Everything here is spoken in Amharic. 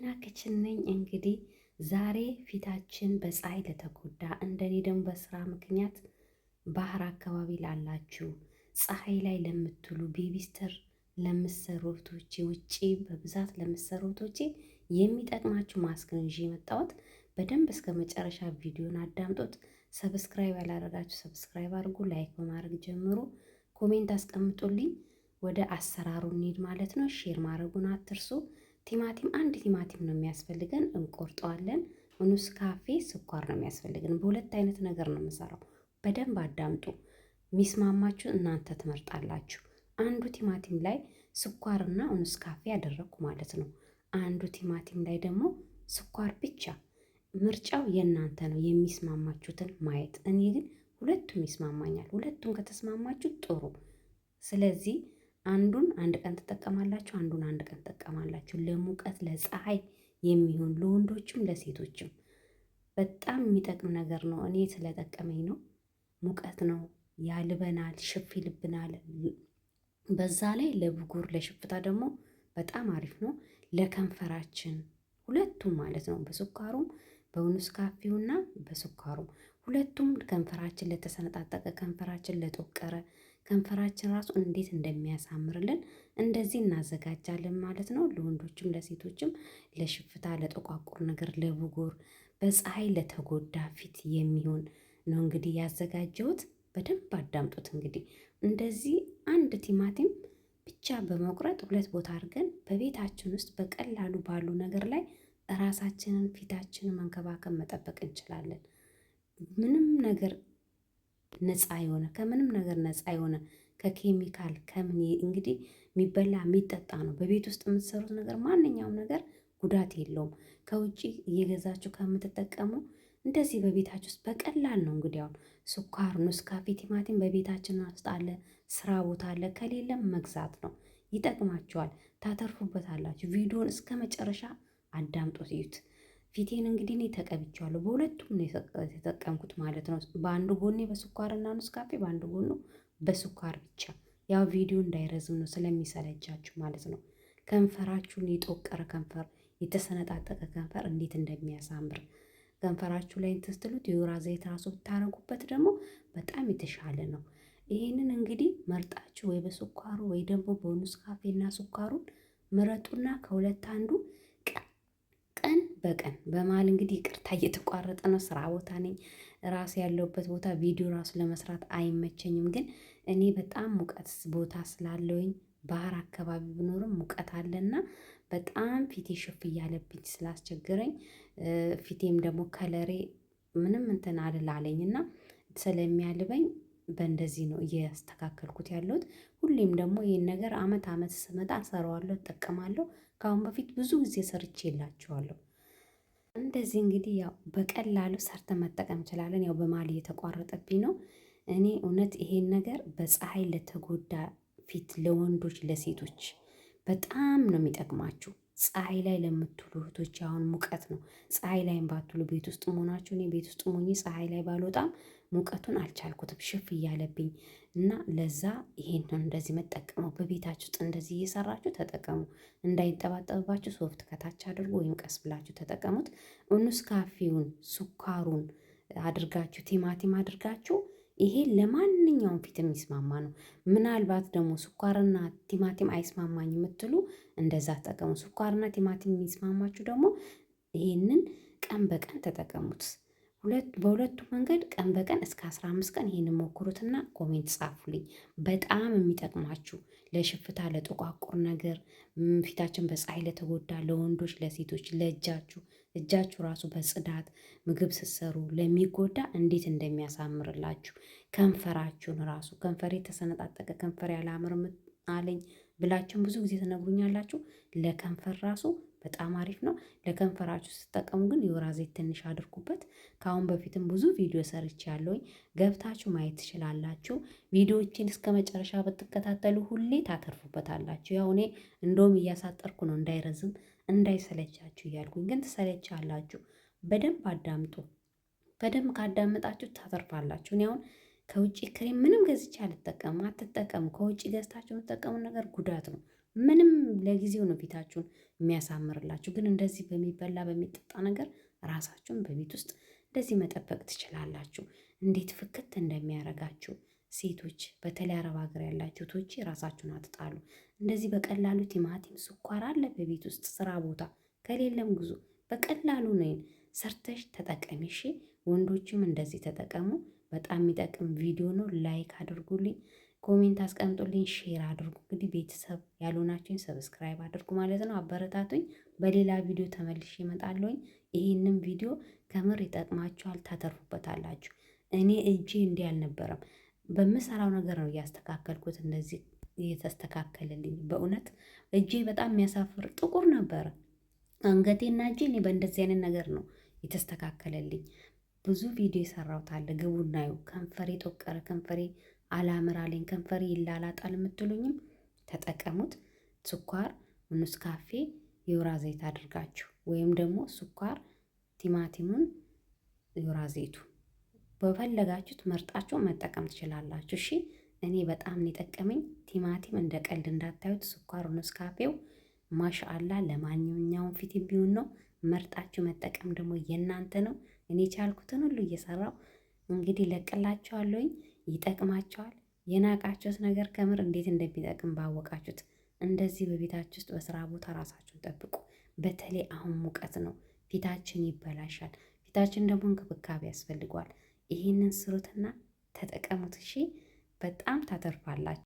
ቲና ክችን ነኝ። እንግዲህ ዛሬ ፊታችን በፀሐይ ለተጎዳ እንደኔ ደግሞ በስራ ምክንያት ባህር አካባቢ ላላችሁ ፀሐይ ላይ ለምትሉ ቤቢስተር ለምትሰሩ እህቶቼ ውጪ በብዛት ለምትሰሩ እህቶቼ የሚጠቅማችሁ ማስክ ነው ይዤ የመጣሁት። በደንብ እስከ መጨረሻ ቪዲዮን አዳምጦት። ሰብስክራይብ ያላደረጋችሁ ሰብስክራይብ አድርጉ፣ ላይክ በማድረግ ጀምሩ፣ ኮሜንት አስቀምጡልኝ። ወደ አሰራሩ እንሂድ ማለት ነው። ሼር ማድረጉን አትርሱ። ቲማቲም አንድ ቲማቲም ነው የሚያስፈልገን፣ እንቆርጠዋለን። ኑስ ካፌ ስኳር ነው የሚያስፈልገን። በሁለት አይነት ነገር ነው የምሰራው። በደንብ አዳምጡ። የሚስማማችሁ እናንተ ትመርጣላችሁ። አንዱ ቲማቲም ላይ ስኳርና ኑስ ካፌ ያደረግኩ ማለት ነው። አንዱ ቲማቲም ላይ ደግሞ ስኳር ብቻ። ምርጫው የእናንተ ነው፣ የሚስማማችሁትን ማየት። እኔ ግን ሁለቱም ይስማማኛል። ሁለቱም ከተስማማችሁ ጥሩ። ስለዚህ አንዱን አንድ ቀን ትጠቀማላችሁ፣ አንዱን አንድ ቀን ትጠቀማላችሁ። ለሙቀት ለፀሐይ የሚሆን ለወንዶችም ለሴቶችም በጣም የሚጠቅም ነገር ነው። እኔ ስለጠቀመኝ ነው። ሙቀት ነው፣ ያልበናል፣ ሽፍ ይልብናል። በዛ ላይ ለብጉር ለሽፍታ ደግሞ በጣም አሪፍ ነው። ለከንፈራችን ሁለቱም ማለት ነው። በስኳሩም በኑስ ካፌውና በስኳሩም ሁለቱም ከንፈራችን ለተሰነጣጠቀ ከንፈራችን ለጠቆረ ከንፈራችን ራሱ እንዴት እንደሚያሳምርልን እንደዚህ እናዘጋጃለን ማለት ነው። ለወንዶችም ለሴቶችም ለሽፍታ ለጠቋቁር ነገር ለብጉር በፀሐይ ለተጎዳ ፊት የሚሆን ነው እንግዲህ ያዘጋጀሁት። በደንብ አዳምጡት። እንግዲህ እንደዚህ አንድ ቲማቲም ብቻ በመቁረጥ ሁለት ቦታ አድርገን በቤታችን ውስጥ በቀላሉ ባሉ ነገር ላይ ራሳችንን ፊታችንን መንከባከብ መጠበቅ እንችላለን። ምንም ነገር ነፃ የሆነ ከምንም ነገር ነፃ የሆነ ከኬሚካል ከምን እንግዲህ የሚበላ የሚጠጣ ነው። በቤት ውስጥ የምትሰሩት ነገር ማንኛውም ነገር ጉዳት የለውም። ከውጭ እየገዛችሁ ከምትጠቀሙ እንደዚህ በቤታችሁ ውስጥ በቀላል ነው። እንግዲህ አሁን ስኳር፣ ኑስ ካፌ፣ ቲማቲም በቤታችን ውስጥ አለ፣ ስራ ቦታ አለ። ከሌለም መግዛት ነው። ይጠቅማችኋል፣ ታተርፉበታላችሁ። ቪዲዮን እስከ መጨረሻ አዳምጦት እዩት። ፊቴን እንግዲህ እኔ ተቀብቼዋለሁ። በሁለቱም ነው የተጠቀምኩት ማለት ነው። በአንዱ ጎኔ በስኳርና ኑስ ካፌ፣ በአንዱ ጎኑ በስኳር ብቻ። ያው ቪዲዮ እንዳይረዝም ነው ስለሚሰለቻችሁ ማለት ነው። ከንፈራችሁን የጠቆረ ከንፈር፣ የተሰነጣጠቀ ከንፈር እንዴት እንደሚያሳምር ከንፈራችሁ ላይ እንትን ስትሉት የወይራ ዘይት ራሱ ብታረጉበት ደግሞ በጣም የተሻለ ነው። ይሄንን እንግዲህ መርጣችሁ ወይ በስኳሩ ወይ ደግሞ በኑስ ካፌና ስኳሩን ምረጡና ከሁለት አንዱ ቀን በቀን በመሀል እንግዲህ ይቅርታ እየተቋረጠ ነው። ስራ ቦታ ነኝ። ራሱ ያለሁበት ቦታ ቪዲዮ ራሱ ለመስራት አይመቸኝም። ግን እኔ በጣም ሙቀት ቦታ ስላለውኝ ባህር አካባቢ ብኖርም ሙቀት አለና በጣም ፊቴ ሽፍ እያለብኝ ስላስቸገረኝ ፊቴም ደግሞ ከለሬ ምንም እንትን አልላለኝና ስለሚያልበኝ በእንደዚህ ነው እያስተካከልኩት ያለሁት። ሁሌም ደግሞ ይህን ነገር አመት አመት ስመጣ እሰራዋለሁ፣ እጠቀማለሁ። ከአሁን በፊት ብዙ ጊዜ ሰርቼ የላችኋለሁ። እንደዚህ እንግዲህ ያው በቀላሉ ሰርተን መጠቀም እንችላለን። ያው በመሀል እየተቋረጠብኝ ነው። እኔ እውነት ይሄን ነገር በፀሐይ ለተጎዳ ፊት ለወንዶች ለሴቶች በጣም ነው የሚጠቅማችሁ። ፀሐይ ላይ ለምትውሉ እህቶች አሁን ሙቀት ነው። ፀሐይ ላይም ባትውሉ ቤት ውስጥ መሆናችሁ፣ እኔ ቤት ውስጥ ሆኜ ፀሐይ ላይ ባልወጣም ሙቀቱን አልቻልኩትም፣ ሽፍ እያለብኝ እና ለዛ ይሄን ነው እንደዚህ መጠቀመው። በቤታችሁ ውስጥ እንደዚህ እየሰራችሁ ተጠቀሙ። እንዳይንጠባጠብባችሁ ሶፍት ከታች አድርጉ ወይም ቀስ ብላችሁ ተጠቀሙት። ኑስ ካፌውን ስኳሩን አድርጋችሁ ቲማቲም አድርጋችሁ ይሄ ለማንኛውም ፊት የሚስማማ ነው። ምናልባት ደግሞ ስኳርና ቲማቲም አይስማማኝ የምትሉ እንደዛ ተጠቀሙ። ስኳርና ቲማቲም የሚስማማችሁ ደግሞ ይሄንን ቀን በቀን ተጠቀሙት። በሁለቱ መንገድ ቀን በቀን እስከ 15 ቀን ይሄንን ሞክሩትና ኮሜንት ጻፉልኝ። በጣም የሚጠቅማችሁ ለሽፍታ ለጠቋቁር ነገር ፊታችን በፀሐይ ለተጎዳ ለወንዶች ለሴቶች እጃችሁ ራሱ በጽዳት ምግብ ስትሰሩ ለሚጎዳ እንዴት እንደሚያሳምርላችሁ ከንፈራችሁን ራሱ ከንፈሬ የተሰነጣጠቀ ከንፈር ያላምርም አለኝ ብላችሁም ብዙ ጊዜ ትነግሩኛላችሁ። ለከንፈር ራሱ በጣም አሪፍ ነው። ለከንፈራችሁ ስትጠቀሙ ግን የወይራ ዘይት ትንሽ አድርጉበት። ከአሁን በፊትም ብዙ ቪዲዮ ሰርቼ ያለውኝ ገብታችሁ ማየት ትችላላችሁ። ቪዲዮዎችን እስከ መጨረሻ ብትከታተሉ ሁሌ ታተርፉበታላችሁ። ያው እኔ እንደውም እያሳጠርኩ ነው እንዳይረዝም እንዳይሰለቻችሁ እያልኩኝ፣ ግን ትሰለቻላችሁ። በደንብ አዳምጡ። በደንብ ካዳመጣችሁ ታተርፋላችሁ። እኔ አሁን ከውጭ ክሬም ምንም ገዝቼ አልጠቀምም። አትጠቀሙ። ከውጭ ገዝታችሁ የምትጠቀሙ ነገር ጉዳት ነው። ምንም ለጊዜው ነው ፊታችሁን የሚያሳምርላችሁ። ግን እንደዚህ በሚበላ በሚጠጣ ነገር ራሳችሁን በቤት ውስጥ እንደዚህ መጠበቅ ትችላላችሁ። እንዴት ፍክት እንደሚያረጋችሁ ሴቶች፣ በተለይ አረብ ሀገር ያላችሁ ቶቼ ራሳችሁን አትጣሉ። እንደዚህ በቀላሉ ቲማቲም፣ ስኳር አለ በቤት ውስጥ ስራ ቦታ ከሌለም ጉዞ በቀላሉ ነው ሰርተሽ ተጠቀሚ። እሺ ወንዶችም እንደዚህ ተጠቀሙ። በጣም የሚጠቅም ቪዲዮ ነው። ላይክ አድርጉልኝ፣ ኮሜንት አስቀምጡልኝ፣ ሼር አድርጉ። እንግዲህ ቤተሰብ ያልሆናችሁኝ ሰብስክራይብ አድርጉ ማለት ነው። አበረታቱኝ። በሌላ ቪዲዮ ተመልሼ እመጣለሁኝ። ይህንም ቪዲዮ ከምር ይጠቅማችኋል፣ ታተርፉበታላችሁ። እኔ እጄ እንዲህ አልነበረም፣ በምሰራው ነገር ነው እያስተካከልኩት እንደዚህ እየተስተካከለልኝ። በእውነት እጄ በጣም የሚያሳፍር ጥቁር ነበረ አንገቴና እጄ። እኔ በእንደዚህ አይነት ነገር ነው የተስተካከለልኝ። ብዙ ቪዲዮ የሰራሁት አለ፣ ግቡ እናዩ። ከንፈሬ ጠቆረ፣ ከንፈሬ አላምራለኝ፣ ከንፈሬ ይላላጣል የምትሉኝም ተጠቀሙት። ስኳር፣ ኔስካፌ፣ የወይራ ዘይት አድርጋችሁ ወይም ደግሞ ስኳር፣ ቲማቲሙን፣ የወይራ ዘይቱ በፈለጋችሁት መርጣችሁ መጠቀም ትችላላችሁ። እሺ እኔ በጣም ነው የጠቀመኝ። ቲማቲም እንደ ቀልድ እንዳታዩት። ስኳር፣ ኔስካፌው ማሻአላ ለማንኛውም ፊት ቢሆን ነው። መርጣችሁ መጠቀም ደግሞ የእናንተ ነው። እኔ ቻልኩትን ሁሉ እየሰራው እንግዲህ ለቅላችኋለሁኝ። ይጠቅማችኋል። የናቃችሁት ነገር ከምር እንዴት እንደሚጠቅም ባወቃችሁት። እንደዚህ በቤታችሁ ውስጥ በስራ ቦታ ራሳችሁን ጠብቁ። በተለይ አሁን ሙቀት ነው፣ ፊታችን ይበላሻል። ፊታችን ደግሞ እንክብካቤ ያስፈልገዋል። ይህንን ስሩትና ተጠቀሙት። እሺ በጣም ታተርፋላችሁ።